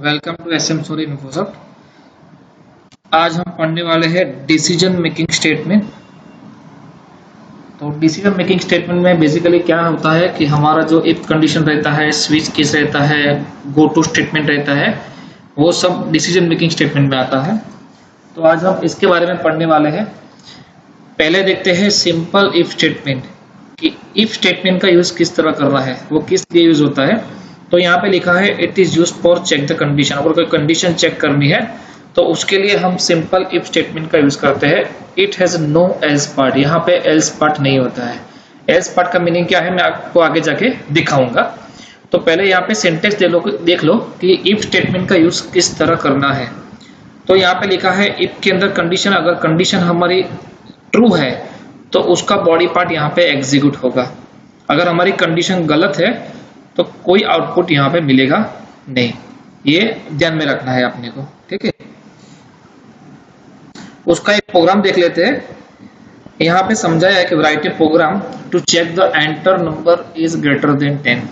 Welcome to SM sorry Infosoft. आज हम पढ़ने वाले हैं डिसीजन मेकिंग स्टेटमेंट। तो डिसीजन मेकिंग स्टेटमेंट में बेसिकली क्या होता है कि हमारा जो इफ कंडीशन रहता है, स्विच केस रहता है, गो टू स्टेटमेंट रहता है, वो सब डिसीजन मेकिंग स्टेटमेंट में आता है। तो आज हम इसके बारे में पढ़ने वाले हैं। पहले देखते हैं सिंपल इफ स्टेटमेंट कि इफ स्टेटमेंट का यूज किस तरह करना है, वो किस लिए यूज होता है। तो यहाँ पे लिखा है it is used for check the condition. अगर कोई कंडीशन चेक करनी है तो उसके लिए हम सिंपल इफ स्टेटमेंट का यूज करते हैं। It has no else part, यहाँ पे एल्स पार्ट नहीं होता है। एल्स पार्ट का मीनिंग क्या है मैं आपको आगे जाके दिखाऊंगा। तो पहले यहाँ पे सेंटेंस देख लो कि इफ स्टेटमेंट का यूज किस तरह करना है। तो यहाँ पे लिखा है इफ के अंदर कंडीशन, अगर कंडीशन हमारी ट्रू है तो उसका बॉडी पार्ट यहाँ पे एग्जीक्यूट होगा। अगर हमारी कंडीशन गलत है तो कोई आउटपुट यहाँ पे मिलेगा नहीं। ये ध्यान में रखना है अपने को, ठीक है। उसका एक प्रोग्राम देख लेते हैं। यहाँ पे समझाया है कि write a program to check the enter number is greater than 10।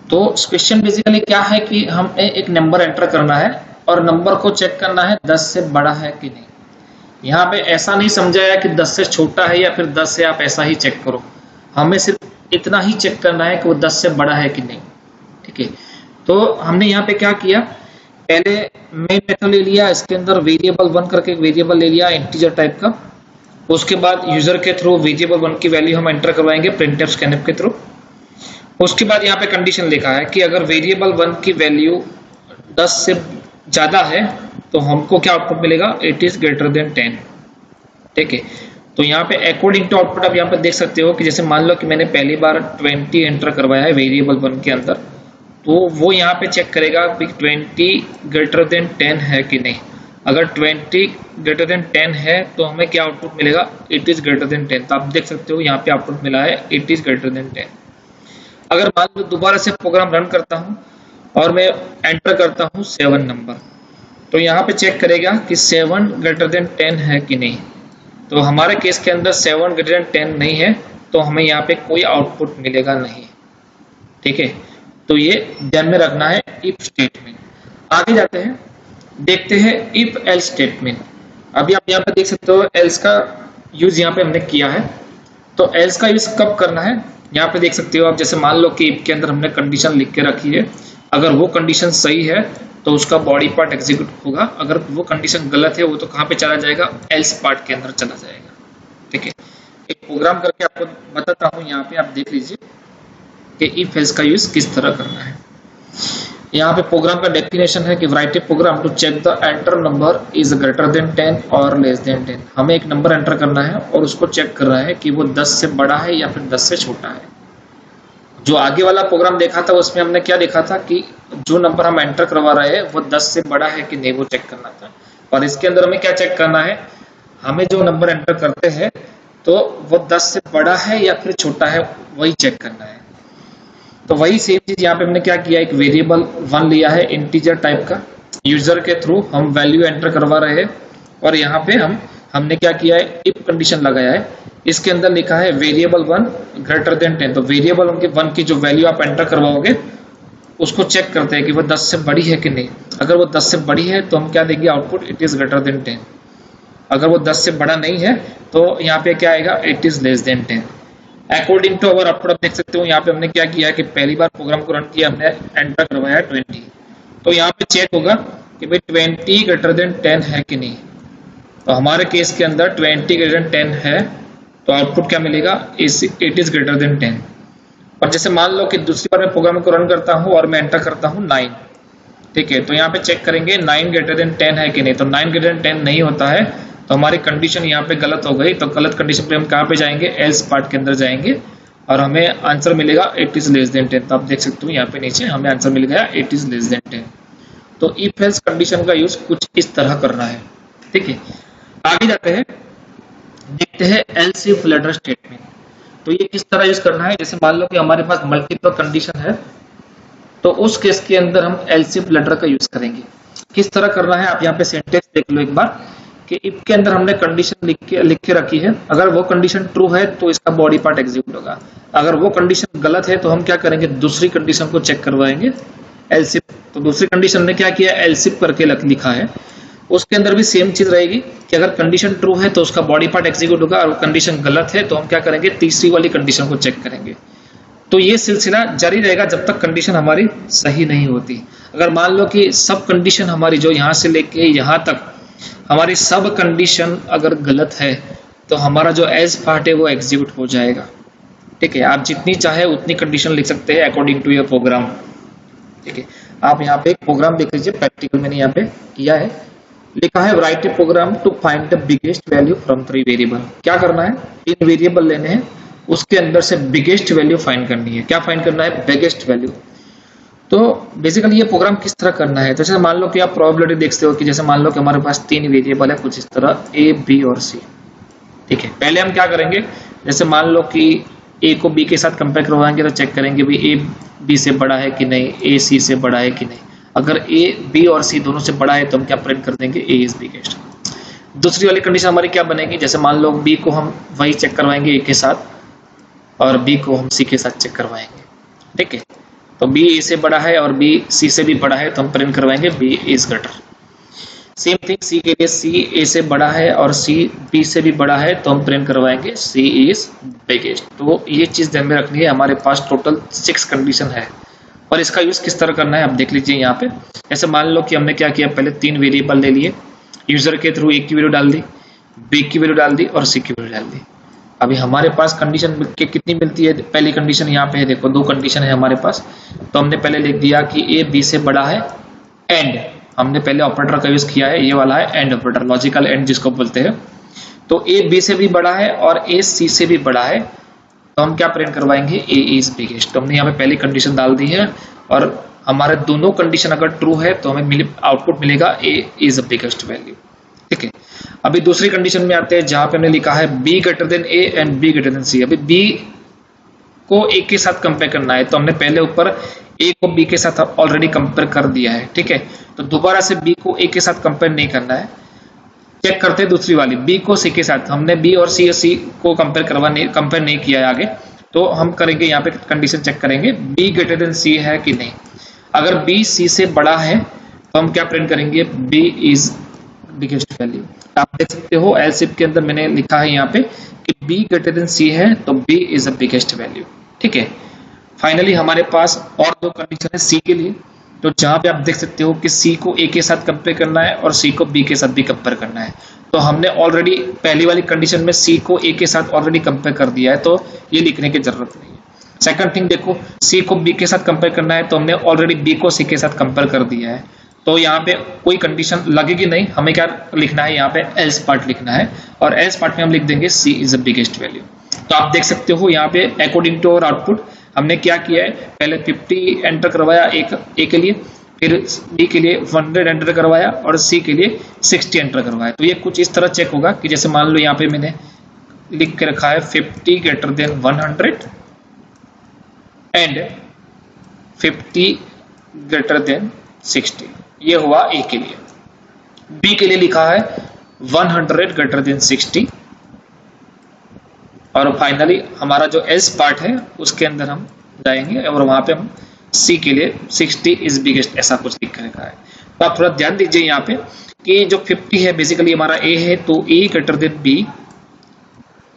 तो क्वेश्चन बेसिकली क्या है कि हमें एक नंबर एंटर करना है और नंबर को चेक करना है 10 से बड़ा है कि नहीं। यहाँ पे ऐसा नहीं समझाया कि 10 से छोटा है या फिर 10 से आप ऐसा ही चेक करो। हमें सिर्फ इतना ही चेक करना है कि वो 10 से बड़ा है कि नहीं, ठीक है। तो हमने यहाँ पे क्या किया, पहले मेन मेथड ले लिया, इसके अंदर वेरिएबल 1 करके एक वेरिएबल ले लिया इंटीजर टाइप का। उसके बाद यूजर के थ्रू वेरिएबल 1 की वैल्यू हम एंटर करवाएंगे प्रिंटफ स्कैनफ के थ्रू। उसके बाद यहाँ पे कंडीशन लिखा है कि अगर वेरिएबल 1 की वैल्यू 10 से ज्यादा है तो हमको क्या आउटपुट मिलेगा, इट इज ग्रेटर देन 10, ठीक है। तो यहाँ पे अकॉर्डिंग टू आउटपुट आप यहाँ पे देख सकते हो कि जैसे मान लो कि मैंने पहली बार 20 एंटर करवाया है वेरिएबल 1 के अंदर, तो वो यहाँ पे चेक करेगा कि 20 ग्रेटर देन 10 है कि नहीं। अगर 20 ग्रेटर देन 10 है तो हमें क्या आउटपुट मिलेगा, इट इज ग्रेटर देन 10। तो आप देख सकते हो यहाँ पे आउटपुट मिला है इट इज ग्रेटर देन 10। अगर मान लो दोबारा से प्रोग्राम रन करता हूँ और मैं एंटर करता हूँ 7 नंबर, तो यहाँ पे चेक करेगा कि 7 ग्रेटर देन 10 है कि नहीं। तो हमारे केस के अंदर 7 ग्रेटर देन 10 नहीं है तो हमें यहाँ पे कोई आउटपुट मिलेगा नहीं, ठीक है। तो ये ध्यान में रखना है इफ स्टेटमेंट। आगे जाते हैं, देखते हैं इफ एल्स स्टेटमेंट। अभी आप यहाँ पे देख सकते हो एल्स का यूज यहाँ पे हमने किया है। तो एल्स का यूज कब करना है यहाँ पे देख सकते हो आप। जैसे मान लो कि इफ के अंदर हमने कंडीशन लिख के रखी है, अगर वो कंडीशन सही है तो उसका बॉडी पार्ट एग्जीक्यूट होगा। अगर वो कंडीशन गलत है वो तो कहाँ पे चला जाएगा, एल्स पार्ट के अंदर चला जाएगा, ठीक है। एक प्रोग्राम करके आपको बताता हूँ, यहाँ पे आप देख लीजिए कि इफ एल्स का यूज किस तरह करना है। यहाँ पे प्रोग्राम का डेफिनेशन है कि write a program to check the enter number is greater than 10 और लेस देन 10। हमें एक नंबर एंटर करना है और उसको चेक करना है कि वो 10 से बड़ा है या फिर 10 से छोटा है। जो आगे वाला प्रोग्राम देखा था उसमें हमने क्या देखा था कि जो नंबर हम एंटर करवा रहे हैं वो 10 से बड़ा है कि नहीं वो चेक करना था। और इसके अंदर हमें क्या चेक करना है, हमें जो नंबर एंटर करते हैं तो वो 10 से बड़ा है या फिर छोटा है वही चेक करना है। तो वही सेम चीज यहाँ पे हमने क्या किया, एक वेरिएबल 1 लिया है इंटीजर टाइप का, यूजर के थ्रू हम वैल्यू एंटर करवा रहे हैं और यहाँ पे हमने क्या किया है, इफ कंडीशन लगाया है। इसके अंदर लिखा है वेरिएबल 1 ग्रेटर देन 10। तो वेरिएबल 1 की जो वैल्यू आप एंटर करवाओगे उसको चेक करते हैं कि वो 10 से बड़ी है कि नहीं। अगर वो 10 से बड़ी है तो हम क्या देंगे output, it is greater than 10। अगर वो 10 से बड़ा नहीं है तो यहाँ पे क्या आएगा, it is less than 10। According to our output आप देख सकते हो यहाँ पे हमने क्या किया कि पहली बार प्रोग्राम को रन किया, हमने एंटर करवाया 20। तो यहाँ पे चेक होगा कि भाई 20 ग्रेटर देन 10 है कि नहीं। तो हमारे केस के अंदर 20 ग्रेटर देन 10 है तो आउटपुट क्या मिलेगा, इट इज ग्रेटर देन 10। और जैसे मान लो कि दूसरी बार मैं प्रोग्राम को रन करता हूँ और मैं एंटर करता हूँ 9, ठीक है। तो यहाँ पे चेक करेंगे 9 ग्रेटर देन 10 है कि नहीं। तो 9 ग्रेटर देन 10 नहीं होता है तो हमारी कंडीशन यहाँ पे गलत हो गई। तो गलत कंडीशन पे हम कहाँ पे जाएंगे, एल्स पार्ट के अंदर जाएंगे और हमें आंसर मिलेगा इट इज लेस देन 10। तो आप देख सकते हो यहाँ पे नीचे हमें आंसर मिल गया इट इज लेस देन 10। तो इफ एल्स कंडीशन का यूज कुछ इस तरह करना है, ठीक है। आगे जाते हैं, देखते हैं एल्स इफ लेटर स्टेटमेंट। तो ये किस तरह यूज करना है, जैसे मान लो कि हमारे पास मल्टीपल कंडीशन है तो उस केस के अंदर हम एल्स इफ लेटर का यूज करेंगे। किस तरह करना है आप यहाँ पे सेंटेंस देख लो एक बार कि इफ के अंदर हमने कंडीशन लिख के रखी है। अगर वो कंडीशन ट्रू है तो इसका बॉडी पार्ट एग्जीक्यूट होगा। अगर वो कंडीशन गलत है तो हम क्या करेंगे, दूसरी कंडीशन को चेक करवाएंगे एल्स इफ। तो दूसरी कंडीशन ने क्या किया, एल्सिफ करके लिखा है, उसके अंदर भी सेम चीज रहेगी कि अगर कंडीशन ट्रू है तो उसका बॉडी पार्ट एग्जीक्यूट होगा, और कंडीशन गलत है तो हम क्या करेंगे, तीसरी वाली कंडीशन को चेक करेंगे। तो ये सिलसिला जारी रहेगा जब तक कंडीशन हमारी सही नहीं होती। अगर मान लो कि सब कंडीशन हमारी जो यहाँ से लेके यहाँ तक हमारी सब कंडीशन अगर गलत है तो हमारा जो एज पार्ट है वो एग्जीक्यूट हो जाएगा। ठीक है, आप जितनी चाहे उतनी कंडीशन लिख सकते हैं अकॉर्डिंग टू योर प्रोग्राम। ठीक है, आप यहाँ पे एक प्रोग्राम देख लीजिए, प्रैक्टिकल मैंने यहाँ पे किया है, लिखा है write a program to find the biggest value from 3 variable. क्या करना है, 3 वेरिएबल लेने हैं, उसके अंदर से बिगेस्ट वैल्यू फाइंड करनी है। क्या फाइंड करना है, बिगेस्ट वैल्यू। तो बेसिकली ये प्रोग्राम किस तरह करना है, जैसे मान लो कि आप प्रोबेबिलिटी देखते हो कि जैसे मान लो कि हमारे पास 3 वेरिएबल है कुछ इस तरह ए, बी और सी। ठीक है, पहले हम क्या करेंगे, जैसे मान लो कि ए को बी के साथ कंपेयर करवाएंगे तो चेक करेंगे भी ए बी से बड़ा है कि नहीं, ए सी से बड़ा है कि नहीं। अगर ए बी और सी दोनों से बड़ा है तो हम क्या प्रिंट कर देंगे, ए इज बिगेस्ट। दूसरी वाली कंडीशन हमारी क्या बनेगी, जैसे मान लो बी को हम वही चेक करवाएंगे ए के साथ और बी को हम सी के साथ चेक करवाएंगे। ठीक है, तो बी ए से बड़ा है और बी सी से भी बड़ा है तो हम प्रिंट करवाएंगे B is greater. Same thing C के लिए, सी ए से बड़ा है और सी बी से भी बड़ा है तो हम प्रिंट करवाएंगे सी इज बिगेस्ट। तो ये चीज ध्यान में रखनी है, हमारे पास टोटल 6 कंडीशन है और इसका यूज किस तरह करना है आप देख लीजिए यहाँ पे। ऐसे मान लो कि हमने क्या किया, पहले 3 वेरिएबल ले लिए, यूजर के थ्रू ए की वैल्यू डाल दी, बी की वैल्यू डाल दी और सी की वैल्यू डाल दी। अभी हमारे पास कंडीशन कितनी मिलती है, पहली कंडीशन यहाँ पे है, देखो 2 कंडीशन है हमारे पास। तो हमने पहले लिख दिया कि ए बी से बड़ा है एंड, हमने पहले ऑपरेटर का यूज किया है, ये वाला है एंड ऑपरेटर, लॉजिकल एंड जिसको बोलते हैं। तो ए बी से भी बड़ा है और ए सी से भी बड़ा है तो हम क्या प्रिंट करवाएंगे, ए इज बिगेस्ट। तो हमने यहाँ पे पहली कंडीशन डाल दी है और हमारे दोनों कंडीशन अगर ट्रू है तो हमें आउटपुट मिलेगा ए इज द बिगेस्ट वैल्यू। ठीक है, अभी दूसरी कंडीशन में आते हैं जहां पे हमने लिखा है B greater than A and B greater than C. अभी बी को ए के साथ कंपेयर करना है तो हमने पहले ऊपर ए को बी के साथ ऑलरेडी कंपेयर कर दिया है। ठीक है, तो दोबारा से बी को ए के साथ कंपेयर नहीं करना है, चेक करते हैं दूसरी वाली बी को सी के साथ। हमने बी और सी को कंपेयर नहीं किया है आगे, तो हम करेंगे यहाँ पे कंडीशन चेक करेंगे बी ग्रेटर देन सी है कि नहीं। अगर बी सी से बड़ा है तो हम क्या प्रिंट करेंगे, बी इज बिगेस्ट वैल्यू। आप देख सकते हो एलसीफ के अंदर मैंने लिखा है यहाँ पे कि बी ग्रेटर देन सी है तो B is a biggest value. ठीक है, फाइनली हमारे पास और 2 कंडीशन है सी के लिए, तो जहां पे आप देख सकते हो कि सी को ए के साथ कंपेयर करना है और सी को बी के साथ भी कंपेयर करना है। तो हमने ऑलरेडी पहली वाली कंडीशन में सी को ए के साथ ऑलरेडी कंपेयर कर दिया है तो ये लिखने की जरूरत नहीं है। सेकंड थिंग देखो, सी को बी के साथ कंपेयर करना है तो हमने ऑलरेडी बी को सी के साथ कंपेयर कर दिया है, तो यहाँ पे कोई कंडीशन लगेगी नहीं। हमें क्या लिखना है, यहाँ पे एल्स पार्ट लिखना है और एल्स पार्ट में हम लिख देंगे सी इज द बिगेस्ट वैल्यू। तो आप देख सकते हो यहाँ पे अकॉर्डिंग टू अवर आउटपुट हमने क्या किया है, पहले 50 एंटर करवाया ए के लिए, फिर बी के लिए 100 एंटर करवाया और सी के लिए 60 एंटर करवाया। तो ये कुछ इस तरह चेक होगा कि जैसे मान लो यहाँ पे मैंने लिख के रखा है 50 greater than 100 and 50 greater than 60, ये हुआ ए के लिए। बी के लिए लिखा है 100 ग्रेटर देन 60 और फाइनली हमारा जो एस पार्ट है उसके अंदर हम जाएंगे और वहां पे हम सी के लिए 60 इज बिगेस्ट ऐसा कुछ लिख कर रखा है। तो आप थोड़ा ध्यान दीजिए यहाँ पे कि जो 50 है बेसिकली हमारा ए है, तो A greater than B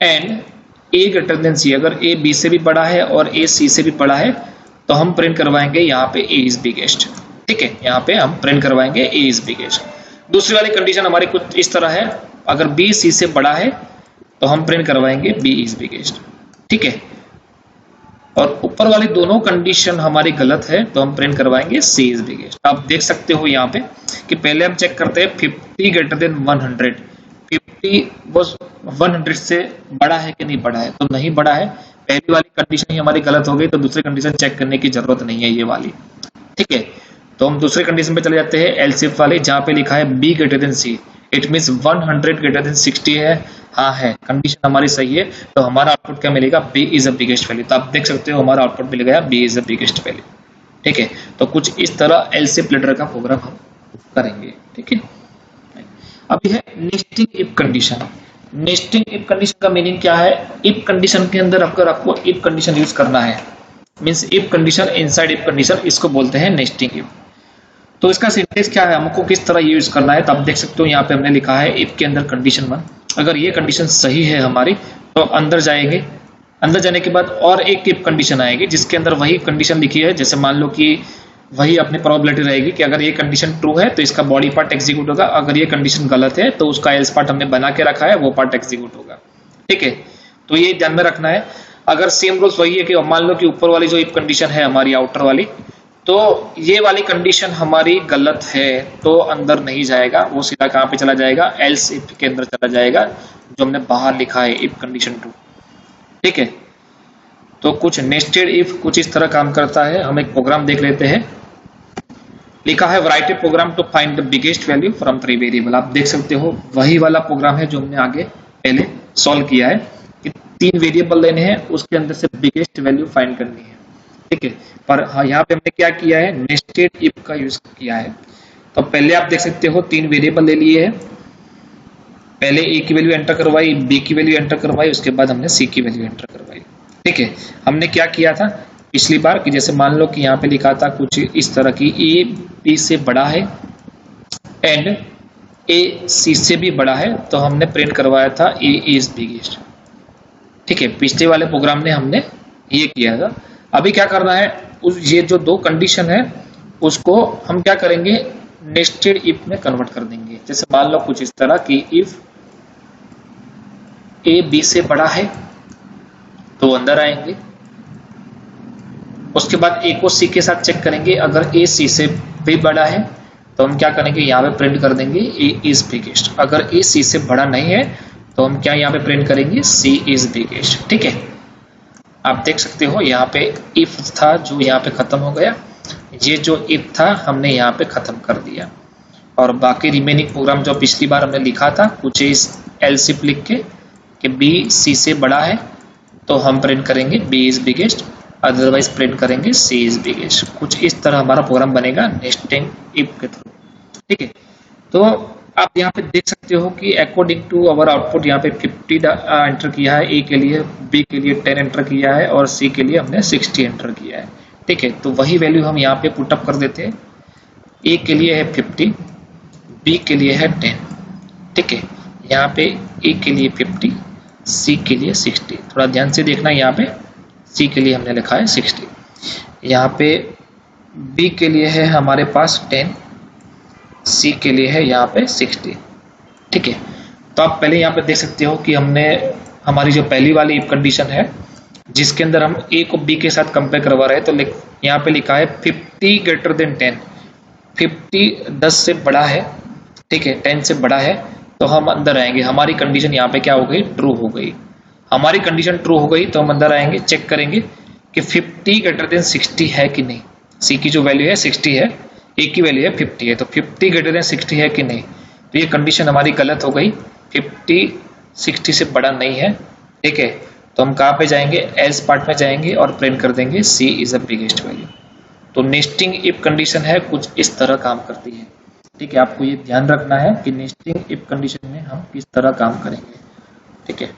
and A greater than C. अगर ए बी से भी बड़ा है और ए सी से भी बड़ा है तो हम प्रिंट करवाएंगे यहाँ पे ए इज बिगेस्ट। ठीक है, यहाँ पे हम प्रिंट करवाएंगे ए इज बिगेस्ट। दूसरी वाली कंडीशन हमारी कुछ इस तरह है, अगर बी सी से बड़ा है तो हम प्रिंट करवाएंगे बी इज बिगेस्ट। ठीक है, और ऊपर वाली दोनों कंडीशन हमारी गलत है तो हम प्रिंट करवाएंगे सी इज बिगेस्ट। आप देख सकते हो यहाँ पे कि पहले हम चेक करते हैं 50 ग्रेटर देन 100, 50 वो 100 से बड़ा है कि नहीं बड़ा है, तो नहीं बड़ा है। पहली वाली कंडीशन ही हमारी गलत हो गई तो दूसरी कंडीशन चेक करने की जरूरत नहीं है ये वाली। ठीक है, तो हम दूसरे कंडीशन पे चले जाते हैं एलसीएफ वाले, जहां पे लिखा है B greater than C, it means 100 greater than 60 है। हाँ है, कंडीशन हमारी सही है तो हमारा आउटपुट क्या मिलेगा, B is a biggest value. तो आप देख सकते हो हमारा आउटपुट मिल गया B is a biggest value. ठीक है, तो कुछ इस तरह एलसीएफ लेटर का प्रोग्राम हम करेंगे। ठीक है, अभी है nesting if condition. Nesting if condition का मीनिंग क्या है, इफ कंडीशन के अंदर अगर आपको इफ कंडीशन यूज करना है, means if condition inside if condition, इसको बोलते हैं नेस्टिंग इफ। तो इसका सिंटेक्स क्या है, हमको किस तरह यूज करना है, तो आप देख सकते हो यहाँ पे हमने लिखा है इफ के अंदर कंडीशन 1, अगर ये कंडीशन सही है हमारी तो अंदर जाएंगे, अंदर जाने के बाद और एक इफ कंडीशन आएगी जिसके अंदर वही कंडीशन लिखी है, जैसे मान लो कि वही अपनी प्रोबेबिलिटी रहेगी कि अगर ये कंडीशन ट्रू है तो इसका बॉडी पार्ट एग्जीक्यूट होगा, अगर ये कंडीशन गलत है तो उसका एल्स पार्ट हमने बना के रखा है वो पार्ट एग्जीक्यूट होगा। ठीक है, तो ये ध्यान में रखना है। अगर सेम रूल्स वही है कि मान लो कि ऊपर वाली जो इफ कंडीशन है हमारी आउटर वाली, तो ये वाली कंडीशन हमारी गलत है तो अंदर नहीं जाएगा, वो सीधा कहां पे चला जाएगा, एल्स इफ के अंदर चला जाएगा जो हमने बाहर लिखा है इफ कंडीशन 2। ठीक है, तो कुछ नेस्टेड इफ कुछ इस तरह काम करता है। हम एक प्रोग्राम देख लेते हैं, लिखा है write a program to find the biggest value from 3 variable. आप देख सकते हो वही वाला प्रोग्राम है जो हमने आगे पहले सॉल्व किया है कि 3 वेरिएबल लेने हैं, उसके अंदर से बिगेस्ट वैल्यू फाइंड करनी है। ठीक है, पर यहाँ पे हमने क्या किया है, नेस्टेड इफ का यूज किया है। तो पहले आप देख सकते हो 3 वेरिएबल ले लिए है, पहले ए की वैल्यू एंटर करवाई, बी की वैल्यू एंटर करवाई, उसके बाद हमने सी की वैल्यू एंटर करवाई। ठीक है, हमने क्या किया था पिछली बार कि जैसे मान लो कि यहाँ पे लिखा था कुछ इस तरह की ए बी से बड़ा है एंड ए सी से भी बड़ा है, तो हमने प्रिंट करवाया था ए इज बिगेस्ट। ठीक है, पिछले वाले प्रोग्राम में हमने ये किया था। अभी क्या करना है, ये जो 2 कंडीशन है उसको हम क्या करेंगे, नेस्टेड इफ में कन्वर्ट कर देंगे। जैसे मान लो कुछ इस तरह की इफ ए बी से बड़ा है तो अंदर आएंगे, उसके बाद ए को सी के साथ चेक करेंगे, अगर ए सी से भी बड़ा है तो हम क्या करेंगे, यहाँ पे प्रिंट कर देंगे ए इज बिगेस्ट। अगर ए सी से बड़ा नहीं है तो हम क्या यहाँ पे प्रिंट करेंगे, सी इज बिगेस्ट। ठीक है, आप देख सकते हो यहाँ पे इफ था जो यहाँ पे खत्म हो गया, ये जो इफ था हमने यहाँ पे खत्म कर दिया, और बाकी रिमेनिंग प्रोग्राम जो पिछली बार हमने लिखा था कुछ इस एल्स इफ लिख के कि बी सी से बड़ा है तो हम प्रिंट करेंगे B is biggest, otherwise print करेंगे सी इज बिगेस्ट। कुछ इस तरह हमारा प्रोग्राम बनेगा नेस्टिंग इफ के थ्रू। ठीक है, तो आप यहाँ पे देख सकते हो कि अकॉर्डिंग टू अवर आउटपुट यहाँ पे 50 एंटर किया है, ए के लिए, बी के लिए 10 एंटर किया है और सी के लिए हमने 60 एंटर किया है। ठीक है, तो वही वैल्यू हम यहाँ पे पुटअप कर देते हैं। ए के लिए है 50, बी के लिए है 10। ठीक है, यहाँ पे ए के लिए 50, सी के लिए 60। थोड़ा ध्यान से देखना, यहाँ पे सी के लिए हमने लिखा है 60, यहाँ पे बी के लिए है हमारे पास 10, सी के लिए है यहाँ पे 60। ठीक है, तो आप पहले यहाँ पे देख सकते हो कि हमने हमारी जो पहली वाली इफ कंडीशन है जिसके अंदर हम ए को बी के साथ कंपेयर करवा रहे हैं, तो यहाँ पे लिखा है 50 ग्रेटर देन 10, 50 10 से बड़ा है। ठीक है, 10 से बड़ा है तो हम अंदर आएंगे, हमारी कंडीशन यहाँ पे क्या हो गई, ट्रू हो गई। हमारी कंडीशन ट्रू हो गई तो हम अंदर आएंगे, चेक करेंगे कि 50 ग्रेटर देन 60 है कि नहीं। सी की जो वैल्यू है 60 है, ए की वैल्यू है 50 है, तो 50 ग्रेटर देन 60 है कि नहीं। तो ये कंडीशन हमारी गलत हो गई, 50 60 से बड़ा नहीं है। ठीक है, तो हम कहाँ पे जाएंगे, एल्स पार्ट में जाएंगे और प्रिंट कर देंगे सी इज द बिगेस्ट वैल्यू। तो नेस्टिंग इफ कंडीशन है कुछ इस तरह काम करती है। ठीक है, आपको ये ध्यान रखना है कि नेस्टिंग इफ कंडीशन में हम किस तरह काम करेंगे। ठीक है,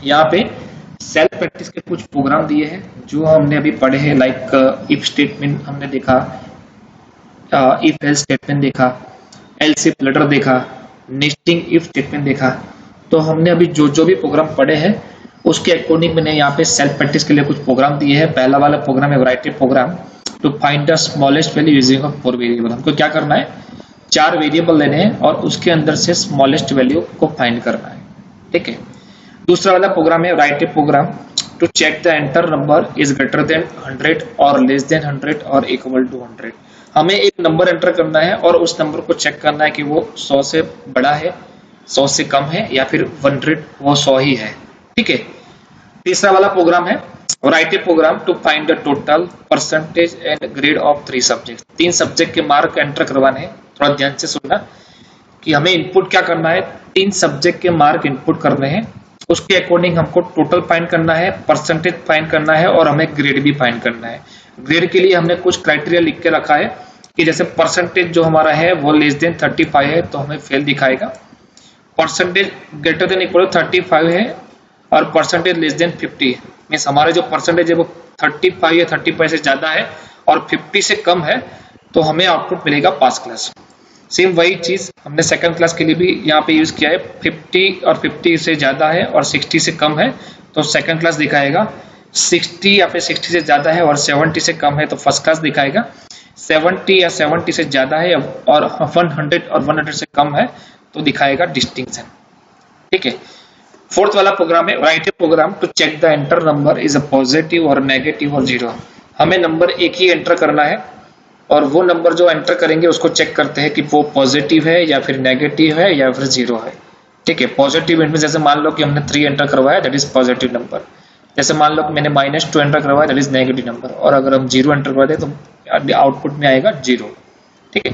यहाँ पे सेल्फ प्रैक्टिस के कुछ प्रोग्राम दिए हैं जो हमने अभी पढ़े हैं, लाइक इफ स्टेटमेंट हमने देखा, इफ एल्स स्टेटमेंट देखा, एल्स इफ लेटर देखा, नेस्टिंग इफ स्टेटमेंट देखा। तो हमने अभी जो भी प्रोग्राम पढ़े हैं उसके अकॉर्डिंग मैंने यहाँ पे सेल्फ प्रैक्टिस के लिए कुछ प्रोग्राम दिए हैं। पहला वाला प्रोग्राम है variety program to find the smallest value using 4 variable. हमको क्या करना है, 4 वेरिएबल लेने हैं और उसके अंदर से स्मॉलेस्ट वैल्यू को फाइंड करना है। ठीक है, दूसरा वाला प्रोग्राम है write a program to check the enter number is greater than 100 और लेस देन 100 और इक्वल टू 100। हमें एक नंबर एंटर करना है और उस नंबर को चेक करना है कि वो 100 से बड़ा है, 100 से कम है या फिर 100 वो 100 ही है। ठीक है, तीसरा वाला प्रोग्राम है write a program to find the total percentage and grade of 3 subject. 3 subject के मार्क एंटर करवाने हैं। थोड़ा ध्यान से सुनना कि हमें इनपुट क्या करना है, 3 सब्जेक्ट के मार्क इनपुट करने हैं, उसके अकॉर्डिंग हमको टोटल फाइंड करना है, परसेंटेज फाइंड करना है और हमें ग्रेड भी फाइंड करना है। ग्रेड के लिए हमने कुछ क्राइटेरिया लिख के रखा है कि जैसे परसेंटेज जो हमारा है वो लेस देन 35 है तो हमें फेल दिखाएगा, परसेंटेज ग्रेटर देन इक्वल 35 है और परसेंटेज लेस देन 50 मीन्स हमारे जो परसेंटेज है वो 35 या 35 से ज्यादा है और 50 से कम है तो हमें आउटपुट मिलेगा पास क्लास। सेम वही चीज हमने सेकंड क्लास के लिए भी यहाँ पे यूज किया है। 50 और 50 से ज्यादा है और 60 से कम है तो सेकंड क्लास दिखाएगा। 60 या फिर 60 से ज्यादा है और 70 से कम है तो फर्स्ट क्लास दिखाएगा। 70 या 70 से ज्यादा है और 100 और 100 से कम है तो दिखाएगा डिस्टिंक्शन। ठीक है। फोर्थ वाला प्रोग्राम है write a program to check the enter number is a positive और नेगेटिव और जीरो। हमें नंबर एक ही एंटर करना है और वो नंबर जो एंटर करेंगे उसको चेक करते हैं कि वो पॉजिटिव है या फिर नेगेटिव है या फिर जीरो है। ठीक है। पॉजिटिव मीन जैसे मान लो कि हमने 3 एंटर करवाया दैट इज पॉजिटिव नंबर। जैसे मान लो कि मैंने -2 एंटर करवाया दैट इज नेगेटिव नंबर और अगर हम 0 एंटर करवा दें तो आउटपुट में आएगा 0। ठीक है।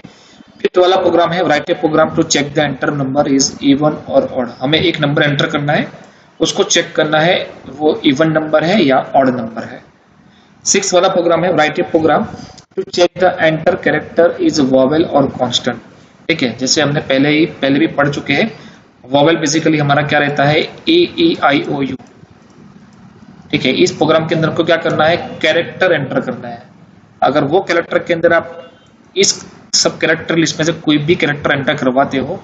फिफ्थ वाला प्रोग्राम है write a program to check the enter number is even और ऑड। हमें एक नंबर एंटर करना है उसको चेक करना है वो इवन नंबर है या ऑड नंबर है। सिक्स्थ वाला प्रोग्राम है write a program to check the enter character is vowel और कांस्टेंट। ठीक है। जैसे हमने पहले भी पढ़ चुके हैं वॉवेल बेसिकली हमारा क्या रहता है A-E-I-O-U। ठीक है। इस प्रोग्राम के अंदर को क्या करना है कैरेक्टर एंटर करना है। अगर वो कैरेक्टर के अंदर आप इस सब कैरेक्टर लिस्ट में से कोई भी कैरेक्टर एंटर करवाते हो,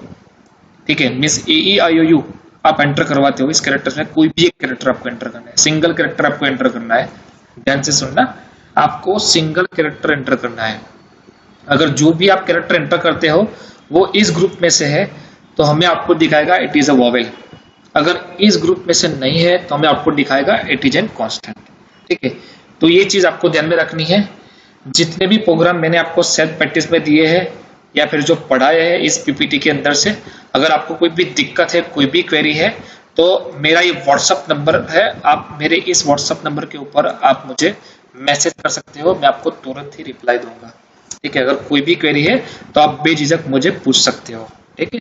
ठीक है, मींस A-E-I-O-U आप एंटर करवाते हो, इस कैरेक्टर में कोई भी एक कैरेक्टर आपको एंटर करना है, सिंगल कैरेक्टर आपको एंटर करना है। ध्यान से सुनना, आपको सिंगल कैरेक्टर एंटर करना है। अगर जो भी आप कैरेक्टर एंटर करते हो वो इस ग्रुप में से है तो हमें आउटपुट दिखाएगा इट इज अ वॉवेल। अगर इस ग्रुप में से नहीं है तो हमें आउटपुट दिखाएगा इट इज एन कांस्टेंट। ठीक है। तो ये चीज आपको ध्यान में रखनी है। जितने भी प्रोग्राम मैंने आपको सेल्फ प्रैक्टिस में दिए हैं या फिर जो पढ़ाए हैं इस पीपीटी के अंदर से, अगर आपको कोई भी दिक्कत है कोई भी क्वेरी है तो मेरा ये व्हाट्सएप नंबर है, आप मेरे इस व्हाट्सएप नंबर के ऊपर आप मुझे मैसेज कर सकते हो, मैं आपको तुरंत ही रिप्लाई दूंगा। ठीक है। अगर कोई भी क्वेरी है तो आप बेझिझक मुझे पूछ सकते हो। ठीक है।